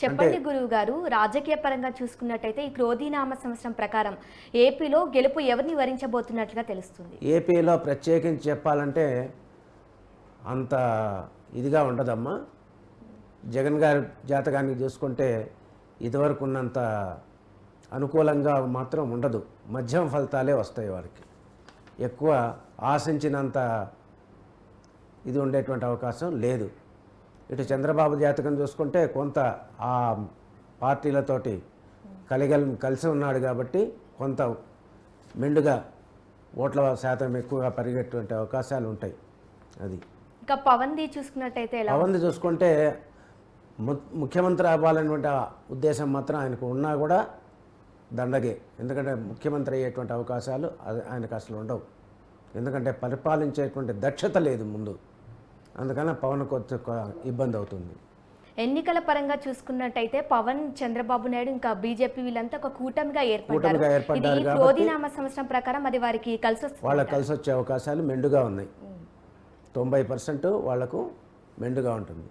చెప్పండి గురువు గారు, రాజకీయ పరంగా చూసుకున్నట్టయితే ఈ క్రోధీనామ సంవత్సరం ప్రకారం ఏపీలో గెలుపు ఎవరిని వరించబోతున్నట్లుగా తెలుస్తుంది? ఏపీలో ప్రత్యేకించి చెప్పాలంటే అంత ఇదిగా ఉండదమ్మా. జగన్ గారి జాతకాన్ని చూసుకుంటే ఇదివరకు ఉన్నంత అనుకూలంగా మాత్రం ఉండదు. మధ్యమ ఫలితాలే వస్తాయి వారికి. ఎక్కువ ఆశించినంత ఇది ఉండేటువంటి అవకాశం లేదు. ఇటు చంద్రబాబు జాతకం చూసుకుంటే కొంత ఆ పార్టీలతోటి కలిసి ఉన్నాడు కాబట్టి కొంత మెండుగా ఓట్ల శాతం ఎక్కువగా పెరిగేటువంటి అవకాశాలు ఉంటాయి. అది ఇంకా పవన్ది చూసుకున్నట్టయితే పవన్ది చూసుకుంటే ముఖ్యమంత్రి అవ్వాలనేటువంటి ఉద్దేశం మాత్రం ఆయనకు ఉన్నా కూడా దండగే. ఎందుకంటే ముఖ్యమంత్రి అయ్యేటువంటి అవకాశాలు ఆయనకు అసలు ఉండవు. ఎందుకంటే పరిపాలించేటువంటి దక్షత లేదు ముందు. అందుకని పవన్ కొంచెం ఇబ్బంది అవుతుంది. ఎన్నికల పరంగా చూసుకున్నట్టయితే పవన్, చంద్రబాబు నాయుడు ఇంకా బీజేపీ వీళ్ళంతా ఒక కూటమిగా ఏర్పడ్డారు. ఇది క్రోధీనామ సంవత్సరం ప్రకారం అది వారికి వాళ్ళకి కలిసి వచ్చే అవకాశాలు మెండుగా ఉన్నాయి. 90% వాళ్లకు మెండుగా ఉంటుంది.